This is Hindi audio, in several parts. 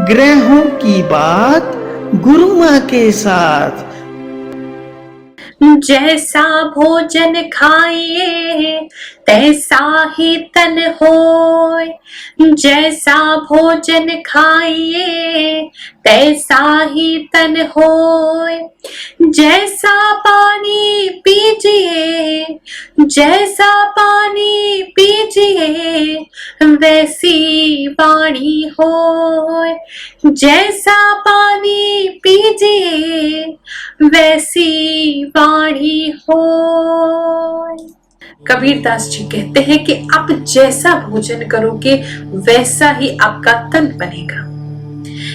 ग्रहों की बात गुरु माँ के साथ। जैसा भोजन खाइए तैसा ही तन होय। जैसा भोजन खाइए तैसा ही तन होय। जैसा पानी पीजिए, जैसा पानी पीजिए वैसी वाणी होय। जैसा पानी पीजिए वैसी वाणी होय। कबीरदास जी कहते हैं कि आप जैसा भोजन करोगे वैसा ही आपका तन बनेगा।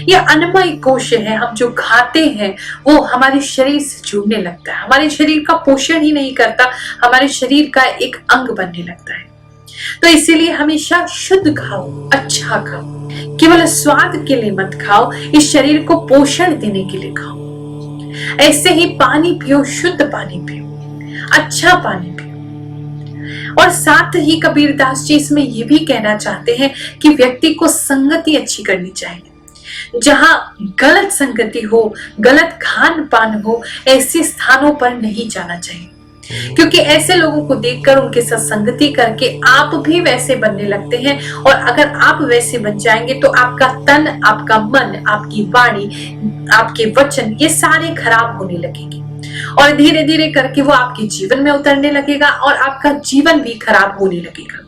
यह अन्नमय कोश है, हम जो खाते हैं वो हमारे शरीर से जुड़ने लगता है, हमारे शरीर का पोषण ही नहीं करता, हमारे शरीर का एक अंग बनने लगता है। तो इसीलिए हमेशा शुद्ध खाओ, अच्छा खाओ, केवल स्वाद के लिए मत खाओ, इस शरीर को पोषण देने के लिए खाओ। ऐसे ही पानी पियो, शुद्ध पानी पियो, अच्छा पानी पियो। और साथ ही कबीरदास जी इसमें यह भी कहना चाहते हैं कि व्यक्ति को संगति अच्छी करनी चाहिए। जहां गलत संगति हो, गलत खान पान हो, ऐसे स्थानों पर नहीं जाना चाहिए, क्योंकि ऐसे लोगों को देखकर उनके साथ संगति करके आप भी वैसे बनने लगते हैं। और अगर आप वैसे बन जाएंगे तो आपका तन, आपका मन, आपकी वाणी, आपके वचन, ये सारे खराब होने लगेंगे और धीरे धीरे करके वो आपके जीवन में उतरने लगेगा और आपका जीवन भी खराब होने लगेगा।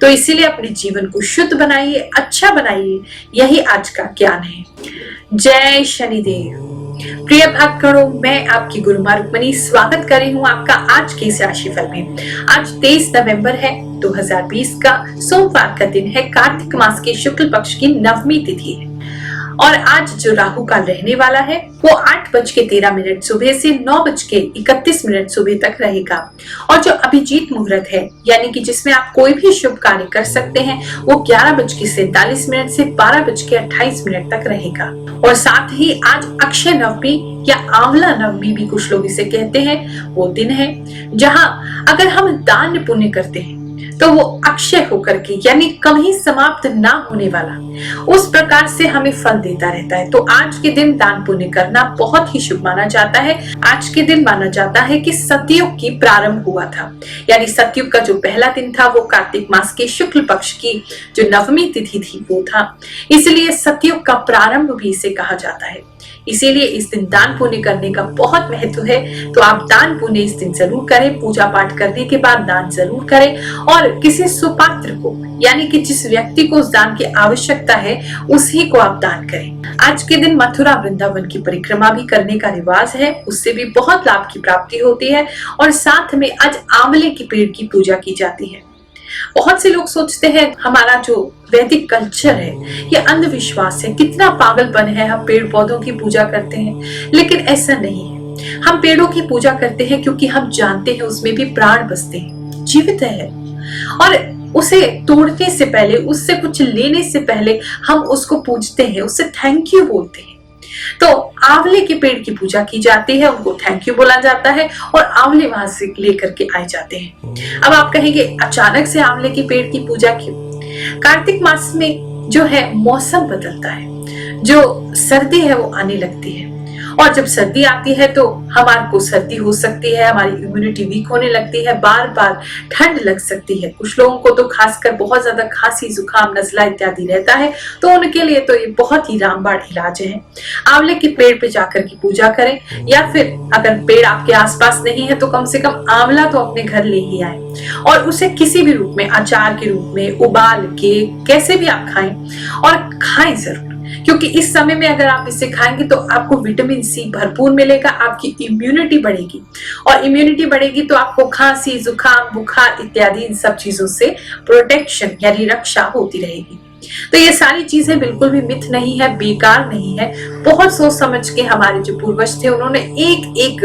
तो इसीलिए अपने जीवन को शुद्ध बनाइए, अच्छा बनाइए, यही आज का ज्ञान है। जय शनिदेव। प्रिय भक्तगणों, मैं आपकी गुरु माँ रुक्मणी स्वागत कर रही हूँ आपका आज के इस राशिफल में। आज 23 नवंबर है 2020 का, सोमवार का दिन है, कार्तिक मास के शुक्ल पक्ष की 9वीं तिथि है। और आज जो राहु काल रहने वाला है वो 8:13 सुबह से 9:31 सुबह तक रहेगा। और जो अभिजीत मुहूर्त है, यानी कि जिसमें आप कोई भी शुभ कार्य कर सकते हैं, वो 11:47 से 12:28 तक रहेगा। और साथ ही आज अक्षय नवमी या आंवला नवमी भी कुछ लोग इसे कहते हैं, वो दिन है जहां अगर हम दान पुण्य करते हैं तो वो अक्षय होकर के, यानी कभी समाप्त ना होने वाला, उस प्रकार से हमें फल देता रहता है। तो आज के दिन दान पुण्य करना बहुत ही शुभ माना जाता है। आज के दिन माना जाता है कि सतयुग की प्रारंभ हुआ था, यानी सतयुग का जो पहला दिन था वो कार्तिक मास के शुक्ल पक्ष की जो 9वीं तिथि थी वो था, इसलिए सतयुग का प्रारंभ भी इसे कहा जाता है। इसीलिए इस दिन दान पुण्य करने का बहुत महत्व है। तो आप दान पुण्य इस दिन जरूर करें, पूजा पाठ करने के बाद दान जरूर करें और किसी सुपात्र को, यानी कि जिस व्यक्ति को उस दान की आवश्यकता है उसी को आप दान करें। आज के दिन मथुरा वृंदावन की परिक्रमा भी करने का रिवाज है, उससे भी बहुत लाभ की प्राप्ति होती है। और साथ में आज आंवले के पेड़ की पूजा की जाती है। बहुत से लोग सोचते हैं हमारा जो वैदिक कल्चर है ये अंधविश्वास है, कितना पागलपन है, हम पेड़ पौधों की पूजा करते हैं, लेकिन ऐसा नहीं है। हम पेड़ों की पूजा करते हैं क्योंकि हम जानते हैं उसमें भी प्राण बसते हैं, जीवित है, और उसे तोड़ने से पहले, उससे कुछ लेने से पहले हम उसको पूजते हैं, उससे थैंक यू बोलते हैं। तो आंवले के पेड़ की पूजा की जाती है, उनको थैंक यू बोला जाता है और आंवले वहां से लेकर के आए जाते हैं। अब आप कहेंगे अचानक से आंवले के पेड़ की पूजा क्यों? कार्तिक मास में जो है मौसम बदलता है, जो सर्दी है वो आने लगती है, और जब सर्दी आती है तो हमारे को सर्दी हो सकती है, हमारी इम्यूनिटी वीक होने लगती है, बार बार ठंड लग सकती है। कुछ लोगों को तो खासकर बहुत ज्यादा खांसी, जुकाम, नजला इत्यादि रहता है, तो उनके लिए तो ये बहुत ही रामबाण इलाज है। आंवले के पेड़ पे जाकर की पूजा करें, या फिर अगर पेड़ आपके आसपास नहीं है तो कम से कम आंवला तो अपने घर ले ही आए और उसे किसी भी रूप में, अचार के रूप में, उबाल के, कैसे भी आप खाएं, और खाएं जरूर, क्योंकि इस समय में अगर आप इसे खाएंगे तो आपको विटामिन सी भरपूर मिलेगा, आपकी इम्यूनिटी बढ़ेगी, और इम्यूनिटी बढ़ेगी तो आपको खांसी, जुकाम, बुखार इत्यादि इन सब चीजों से प्रोटेक्शन यानी रक्षा होती रहेगी। तो ये सारी चीजें बिल्कुल भी मिथ नहीं है, बेकार नहीं है। बहुत सोच समझ के हमारे जो पूर्वज थे उन्होंने एक एक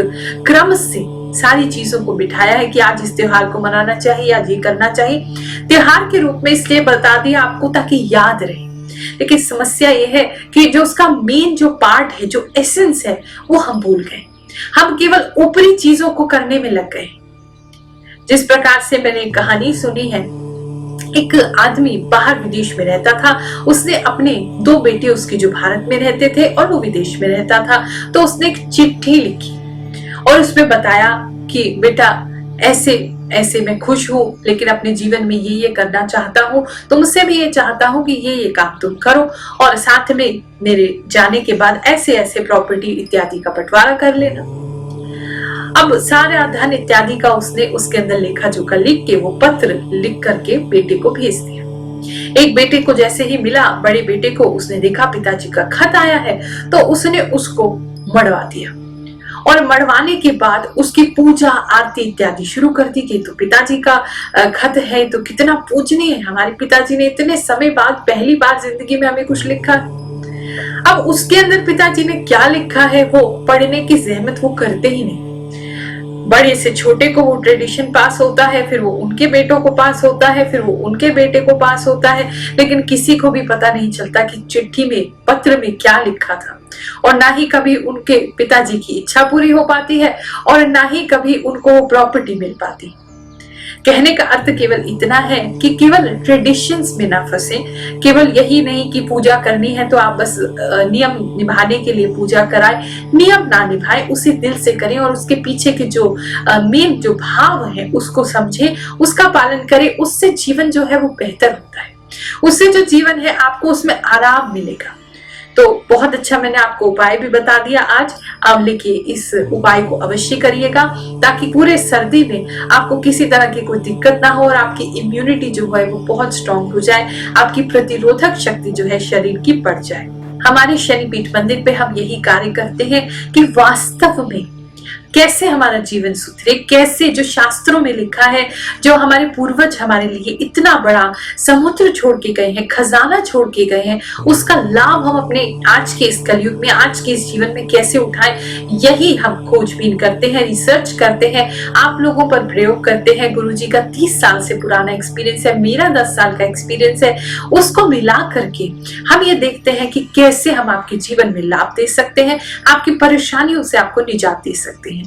क्रम से सारी चीजों को बिठाया है कि आज इस त्योहार को मनाना चाहिए, आज ये करना चाहिए। त्योहार के रूप में इसलिए बता दिया आपको ताकि याद रहे, लेकिन समस्या ये है कि जो उसका मेन जो पार्ट है, जो एसेंस है, वो हम भूल गए। हम केवल ऊपरी चीजों को करने में लग गए। जिस प्रकार से मैंने कहानी सुनी है एक आदमी बाहर विदेश में रहता था। उसने अपने 2 बेटे उसके जो भारत में रहते थे और वो विदेश में रहता था, तो उसने एक चिट्ठी लिखी और उसमें बताया कि बेटा ऐसे ऐसे मैं खुश हूँ, लेकिन अपने जीवन में ये करना चाहता हूँ, तुमसे भी ये चाहता हूँ कि ये काम तुम करो, और साथ में मेरे जाने के बाद ऐसे ऐसे प्रॉपर्टी इत्यादि का बंटवारा कर लेना। अब सारा धन इत्यादि का उसने उसके अंदर लेखा जोखा लिख के वो पत्र लिख करके बेटे को भेज दिया। एक बेटे को जैसे ही मिला, बड़े बेटे को, उसने देखा पिताजी का खत आया है, तो उसने उसको मढ़वा दिया और मढ़वाने के बाद उसकी पूजा आरती इत्यादि शुरू कर दी कि तो पिताजी का खत है तो कितना पूजनीय है, हमारे पिताजी ने इतने समय बाद पहली बार जिंदगी में हमें कुछ लिखा। अब उसके अंदर पिताजी ने क्या लिखा है वो पढ़ने की जहमत वो करते ही नहीं। बड़े से छोटे को वो ट्रेडिशन पास होता है, फिर वो उनके बेटों को पास होता है, फिर वो उनके बेटे को पास होता है, लेकिन किसी को भी पता नहीं चलता कि चिट्ठी में, पत्र में क्या लिखा था। और ना ही कभी उनके पिताजी की इच्छा पूरी हो पाती है और ना ही कभी उनको प्रॉपर्टी मिल पाती। कहने का अर्थ केवल इतना है कि केवल ट्रेडिशंस में ना फंसे। केवल यही नहीं कि पूजा करनी है तो आप बस नियम निभाने के लिए पूजा कराएं, नियम ना निभाएं, उसे दिल से करें और उसके पीछे के जो मेन जो भाव है उसको समझें, उसका पालन करें। उससे जीवन जो है वो बेहतर होता है, उससे जो जीवन है आपको उसमें आराम मिलेगा। तो बहुत अच्छा मैंने आपको उपाय भी बता दिया आज। आंवले के इस उपाय को अवश्य करिएगा ताकि पूरे सर्दी में आपको किसी तरह की कोई दिक्कत ना हो और आपकी इम्यूनिटी जो है वो बहुत स्ट्रांग हो जाए, आपकी प्रतिरोधक शक्ति जो है शरीर की बढ़ जाए। हमारे शनिपीठ मंदिर पे हम यही कार्य करते हैं कि वास्तव में कैसे हमारा जीवन सुधरे, कैसे जो शास्त्रों में लिखा है, जो हमारे पूर्वज हमारे लिए इतना बड़ा समुद्र छोड़ के गए हैं, खजाना छोड़ के गए हैं, उसका लाभ हम अपने आज के इस कलयुग में, आज के इस जीवन में कैसे उठाएं, यही हम खोजबीन करते हैं, रिसर्च करते हैं, आप लोगों पर प्रयोग करते हैं। गुरुजी का 30 साल से पुराना एक्सपीरियंस है, मेरा 10 साल का एक्सपीरियंस है, उसको मिला करके हम ये देखते हैं कि कैसे हम आपके जीवन में लाभ दे सकते हैं, आपकी परेशानियों से आपको निजात दे सकते हैं।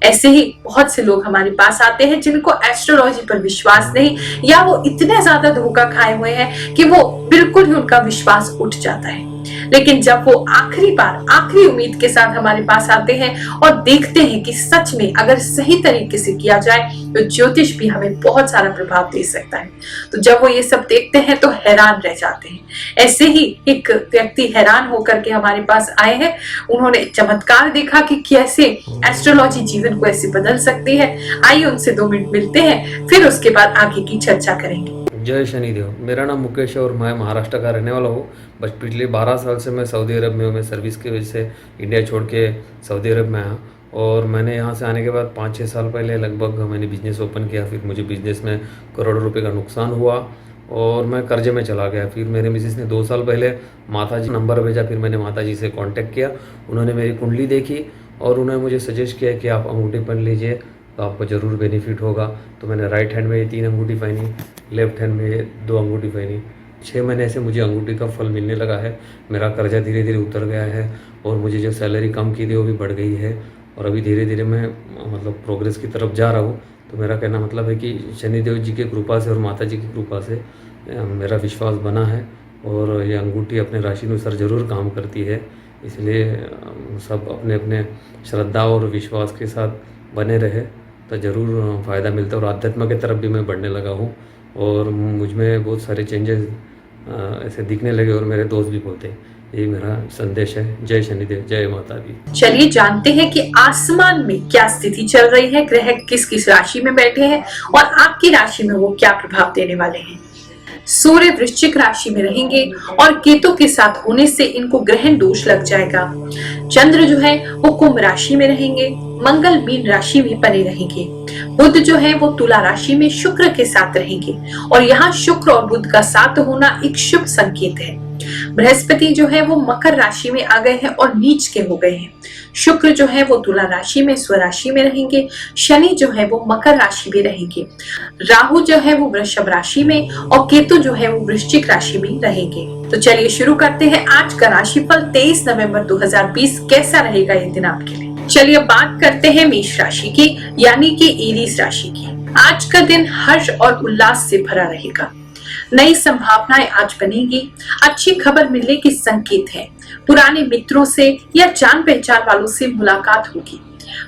ऐसे ही बहुत से लोग हमारे पास आते हैं जिनको एस्ट्रोलॉजी पर विश्वास नहीं, या वो इतने ज्यादा धोखा खाए हुए हैं कि वो बिल्कुल ही उनका विश्वास उठ जाता है। लेकिन जब वो आखिरी बार आखिरी उम्मीद के साथ हमारे पास आते हैं और देखते हैं कि सच में अगर सही तरीके से किया जाए तो ज्योतिष भी हमें बहुत सारा प्रभाव दे सकता है, तो जब वो ये सब देखते हैं तो हैरान रह जाते हैं। ऐसे ही एक व्यक्ति हैरान होकर के हमारे पास आए हैं, उन्होंने चमत्कार देखा कि कैसे एस्ट्रोलॉजी जीवन को ऐसे बदल सकती है। आइए उनसे 2 मिनट मिलते हैं, फिर उसके बाद आगे की चर्चा करेंगे। जय शनिदेव। मेरा नाम मुकेश है और मैं महाराष्ट्र का रहने वाला हूँ। बस पिछले 12 साल से मैं सऊदी अरब में हूँ। मैं सर्विस की वजह से इंडिया छोड़ के सऊदी अरब में आया और मैंने यहाँ से आने के बाद 5-6 साल पहले लगभग मैंने बिज़नेस ओपन किया। फिर मुझे बिज़नेस में करोड़ों रुपए का नुकसान हुआ और मैं कर्जे में चला गया। फिर मेरे मिसेस ने 2 साल पहले माता जी नंबर भेजा, फिर मैंने माता जी से कांटेक्ट किया। उन्होंने मेरी कुंडली देखी और उन्होंने मुझे सजेस्ट किया कि आप अंगूठी पहन लीजिए तो आपको ज़रूर बेनिफिट होगा। तो मैंने राइट हैंड में ये 3 अंगूठी पहनी, लेफ्ट हैंड में ये 2 अंगूठी पहनी। 6 महीने से मुझे अंगूठी का फल मिलने लगा है। मेरा कर्जा धीरे धीरे उतर गया है और मुझे जो सैलरी कम की थी वो भी बढ़ गई है और अभी धीरे धीरे मैं मतलब प्रोग्रेस की तरफ जा रहा हूँ। तो मेरा कहना मतलब है कि शनिदेव जी की कृपा से और माता जी की कृपा से मेरा विश्वास बना है और ये अंगूठी अपने राशि अनुसार ज़रूर काम करती है। इसलिए सब अपने अपने श्रद्धा और विश्वास के साथ बने रहे तो ज़रूर फ़ायदा मिलता है। और आध्यात्म की तरफ भी मैं बढ़ने लगा हूँ और मुझ में बहुत सारे चेंजेस ऐसे दिखने लगे और मेरे दोस्त भी बोलते हैं। ये मेरा संदेश है। जय शनिदेव, जय माता दी। चलिए जानते हैं कि आसमान में क्या स्थिति चल रही है, ग्रह किस किस राशि में बैठे हैं और आपकी राशि में वो क्या प्रभाव देने वाले हैं। सूर्य वृश्चिक राशि में रहेंगे और केतु के साथ होने से इनको ग्रहण दोष लग जाएगा। चंद्र जो है वो कुंभ राशि में रहेंगे, मंगल मीन राशि में बने रहेंगे। बुध जो है वो तुला राशि में शुक्र के साथ रहेंगे और यहाँ शुक्र और बुध का साथ होना एक शुभ संकेत है। बृहस्पति जो है वो मकर राशि में आ गए हैं और नीच के हो गए हैं। शुक्र जो है वो तुला राशि में स्वराशि में रहेंगे। शनि जो है वो मकर राशि में रहेंगे। राहु जो है वो वृषभ राशि में और केतु जो है वो वृश्चिक राशि में रहेंगे। तो चलिए शुरू करते हैं आज का राशिफल 23 नवंबर 2020 कैसा रहेगा ये दिन आपके लिए। चलिए बात करते हैं मेष राशि की, यानी कि एरीज राशि की। आज का दिन हर्ष और उल्लास से भरा रहेगा। नई संभावनाएं आज बनेगी। अच्छी खबर मिलने की संकेत है। पुराने मित्रों से या जान पहचान वालों से मुलाकात होगी।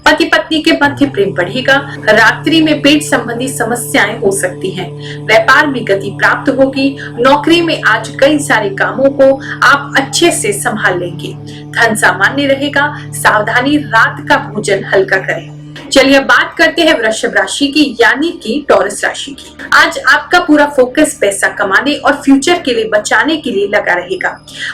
पति पत्नी के मध्य प्रेम बढ़ेगा। रात्रि में पेट संबंधी समस्याएं हो सकती हैं। व्यापार में गति प्राप्त होगी। नौकरी में आज कई सारे कामों को आप अच्छे से संभाल लेंगे। धन सामान्य रहेगा। सावधानी, रात का भोजन हल्का करें। चलिए बात करते हैं वृषभ राशि की यानी कि टॉरस राशि की। आज आपका पूरा फोकस पैसा कमाने और फ्यूचर के लिए बचाने के लिए लगा रहेगा,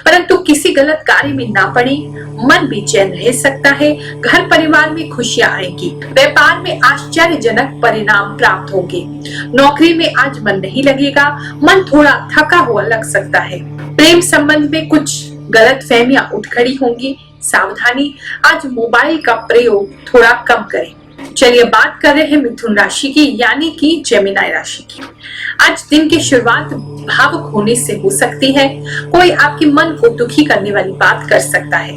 परंतु किसी गलत कार्य में ना पड़े। मन बेचैन रह सकता है। घर परिवार में खुशियां आएगी। व्यापार में आश्चर्यजनक परिणाम प्राप्त होंगे। नौकरी में आज मन नहीं लगेगा। मन थोड़ा थका हुआ लग सकता है। प्रेम संबंध में कुछ गलतफहमियां उठ खड़ी होंगी। सावधानी, आज मोबाइल का प्रयोग थोड़ा कम करें। चलिए बात कर रहे हैं मिथुन राशि की यानी कि जेमिनी राशि की। आज दिन की शुरुआत भावुक होने से हो सकती है। कोई आपके मन को दुखी करने वाली बात कर सकता है।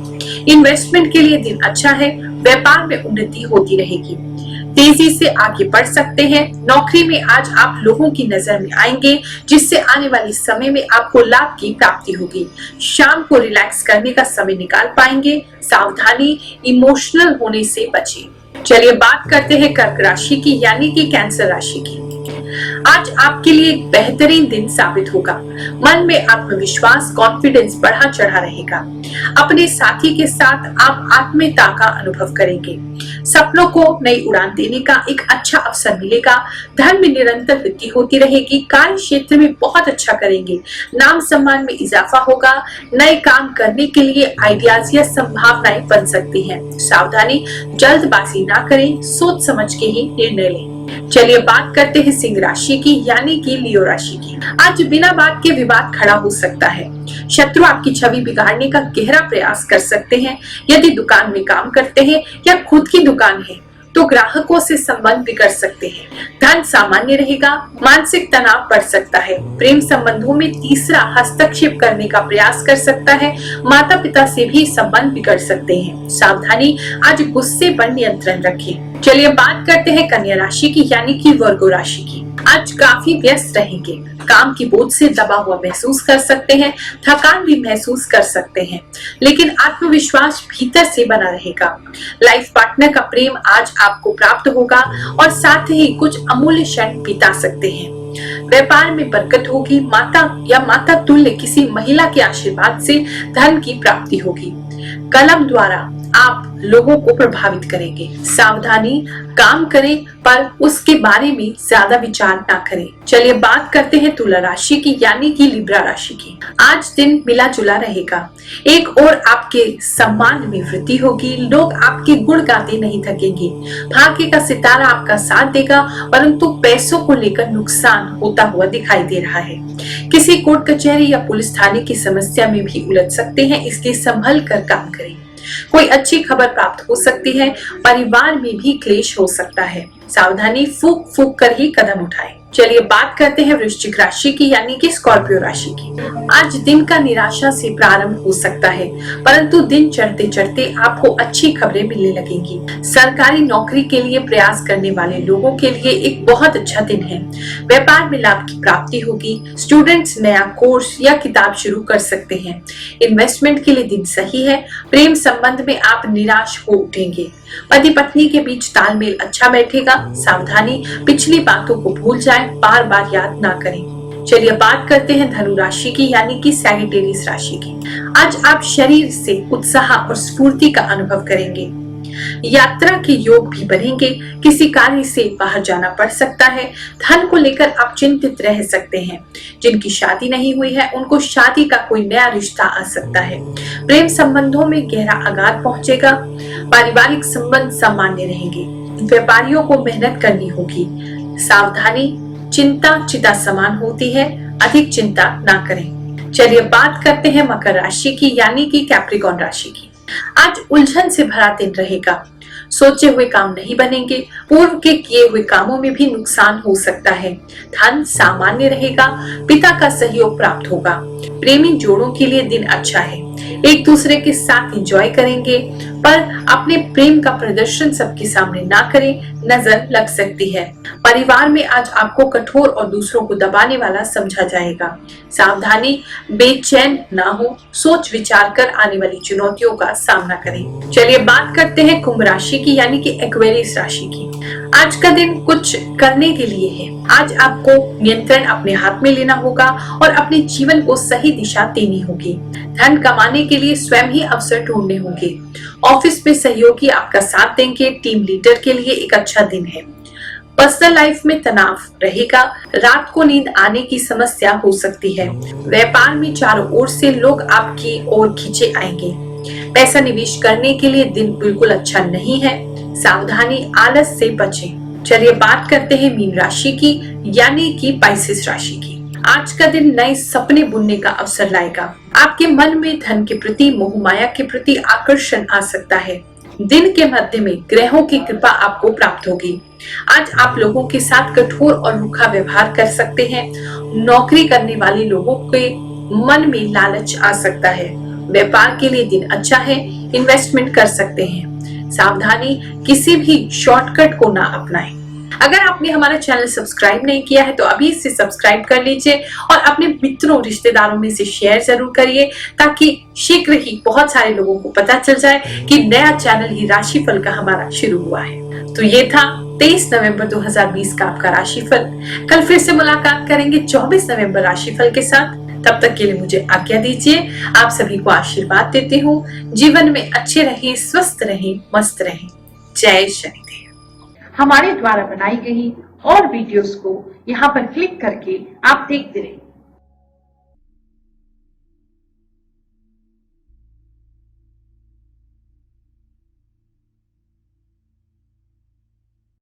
इन्वेस्टमेंट के लिए दिन अच्छा है। व्यापार में उन्नति होती रहेगी। तेजी से आगे बढ़ सकते हैं। नौकरी में आज आप लोगों की नजर में आएंगे, जिससे आने वाले समय में आपको लाभ की प्राप्ति होगी। शाम को रिलैक्स करने का समय निकाल पाएंगे। सावधानी, इमोशनल होने से बचें। चलिए बात करते हैं कर्क राशि की यानी कि कैंसर राशि की। आज आपके लिए एक बेहतरीन दिन साबित होगा। मन में आत्मविश्वास, कॉन्फिडेंस बढ़ा चढ़ा रहेगा। अपने साथी के साथ आप आत्मीयता का अनुभव करेंगे। सपनों को नई उड़ान देने का एक अच्छा अवसर मिलेगा। धन में निरंतर वृद्धि होती रहेगी। कार्य क्षेत्र में बहुत अच्छा करेंगे। नाम सम्मान में इजाफा होगा। नए काम करने के लिए आइडियाज या संभावनाएं बन सकती हैं। सावधानी, जल्दबाजी ना करें, सोच समझ के ही निर्णय लें। चलिए बात करते हैं सिंह राशि की यानी कि लियो राशि की। आज बिना बात के विवाद खड़ा हो सकता है। शत्रु आपकी छवि बिगाड़ने का गहरा प्रयास कर सकते हैं। यदि दुकान में काम करते हैं या खुद की दुकान है तो ग्राहकों से संबंध बिगड़ सकते हैं। धन सामान्य रहेगा। मानसिक तनाव बढ़ सकता है। प्रेम संबंधों में तीसरा हस्तक्षेप करने का प्रयास कर सकता है। माता पिता से भी संबंध बिगड़ सकते हैं। सावधानी, आज गुस्से पर नियंत्रण रखें। चलिए बात करते हैं कन्या राशि की यानी कि वर्गो राशि की। आज काफी व्यस्त रहेंगे। काम की बोझ से दबा हुआ महसूस कर सकते हैं। थकान भी महसूस कर सकते हैं, लेकिन आत्मविश्वास भीतर से बना रहेगा। लाइफ पार्टनर का प्रेम आज आपको प्राप्त होगा और साथ ही कुछ अमूल्य क्षण बिता सकते हैं। व्यापार में बरकत होगी। माता या माता तुल्य किसी महिला के आशीर्वाद से धन की प्राप्ति होगी। कलम द्वारा आप लोगों को प्रभावित करेंगे। सावधानी, काम करें पर उसके बारे में ज्यादा विचार ना करें। चलिए बात करते हैं तुला राशि की यानी कि लिब्रा राशि की। आज दिन मिला जुला रहेगा। एक और आपके सम्मान में वृद्धि होगी। लोग आपके गुण गाते नहीं थकेंगे। भाग्य का सितारा आपका साथ देगा, परंतु पैसों को लेकर नुकसान होता हुआ दिखाई दे रहा है। किसी कोर्ट कचहरी या पुलिस थाने की समस्या में भी उलझ सकते हैं, इसलिए संभल कर काम करें। कोई अच्छी खबर प्राप्त हो सकती है। परिवार में भी क्लेश हो सकता है। सावधानी, फूक फूक कर ही कदम उठाएं। चलिए बात करते हैं वृश्चिक राशि की यानी कि स्कॉर्पियो राशि की। आज दिन का निराशा से प्रारंभ हो सकता है, परंतु दिन चढ़ते चढ़ते आपको अच्छी खबरें मिलने लगेंगी। सरकारी नौकरी के लिए प्रयास करने वाले लोगों के लिए एक बहुत अच्छा दिन है। व्यापार में लाभ की प्राप्ति होगी। स्टूडेंट्स नया कोर्स या किताब शुरू कर सकते हैं। इन्वेस्टमेंट के लिए दिन सही है। प्रेम संबंध में आप निराश हो उठेंगे। पति पत्नी के बीच तालमेल अच्छा बैठेगा। सावधानी, पिछली बातों को भूल जाएं, बार बार याद ना करें। चलिए बात करते हैं धनु राशि की यानी कि सैजिटेरियस राशि की। आज आप शरीर से उत्साह और स्फूर्ति का अनुभव करेंगे। यात्रा के योग भी बनेंगे। किसी कार्य से बाहर जाना पड़ सकता है। धन को लेकर आप चिंतित रह सकते हैं। जिनकी शादी नहीं हुई है उनको शादी का कोई नया रिश्ता आ सकता है। प्रेम संबंधों में गहरा आघात पहुंचेगा। पारिवारिक संबंध सामान्य रहेंगे। व्यापारियों को मेहनत करनी होगी। सावधानी, चिंता चिता समान होती है, अधिक चिंता ना करें। चलिए बात करते हैं मकर राशि की यानी कि कैप्रिकॉर्न राशि की। आज उलझन से भरा दिन रहेगा। सोचे हुए काम नहीं बनेंगे। पूर्व के किए हुए कामों में भी नुकसान हो सकता है। धन सामान्य रहेगा। पिता का सहयोग प्राप्त होगा। प्रेमी जोड़ों के लिए दिन अच्छा है। एक दूसरे के साथ एंजॉय करेंगे। पर अपने प्रेम का प्रदर्शन सबके सामने ना करें, नजर लग सकती है। परिवार में आज आपको कठोर और दूसरों को दबाने वाला समझा जाएगा। सावधानी, बेचैन ना हो, सोच विचार कर आने वाली चुनौतियों का सामना करें। चलिए बात करते हैं कुंभ राशि की, यानी कि एक्वेरियस राशि की। आज का दिन कुछ करने के लिए है। आज आपको नियंत्रण अपने हाथ में लेना होगा और अपने जीवन को सही दिशा देनी होगी। धन कमाने के लिए स्वयं ही अवसर ढूंढने होंगे। ऑफिस में सहयोगी आपका साथ देंगे। टीम लीडर के लिए एक अच्छा दिन है। पर्सनल लाइफ में तनाव रहेगा। रात को नींद आने की समस्या हो सकती है। व्यापार में चारों ओर से लोग आपकी ओर खींचे आएंगे। पैसा निवेश करने के लिए दिन बिल्कुल अच्छा नहीं है। सावधानी, आलस से बचें। चलिए बात करते हैं मीन राशि की, यानी कि पाइसेस राशि की। आज का दिन नए सपने बुनने का अवसर लाएगा। आपके मन में धन के प्रति, मोह माया के प्रति आकर्षण आ सकता है। दिन के मध्य में ग्रहों की कृपा आपको प्राप्त होगी। आज आप लोगों के साथ कठोर और रूखा व्यवहार कर सकते हैं। नौकरी करने वाले लोगों के मन में लालच आ सकता है। व्यापार के लिए दिन अच्छा है। इन्वेस्टमेंट कर सकते हैं। सावधानी, किसी भी शॉर्टकट को ना अपनाएं। अगर आपने हमारा चैनल सब्सक्राइब नहीं किया है तो अभी इसे सब्सक्राइब कर लीजिए और अपने मित्रों रिश्तेदारों में से शेयर जरूर करिए, ताकि शीघ्र ही बहुत सारे लोगों को पता चल जाए कि नया चैनल ही राशिफल का हमारा शुरू हुआ है। तो ये था 23 नवंबर 2020 का आपका राशिफल। कल फिर से मुलाकात करेंगे 24 नवंबर राशिफल के साथ। तब तक के लिए मुझे आज्ञा दीजिए। आप सभी को आशीर्वाद देती हूँ। जीवन में अच्छे रहें, स्वस्थ रहें, मस्त रहें। जय शनिदेव। हमारे द्वारा बनाई गई और वीडियोस को यहाँ पर क्लिक करके आप देखते रहें।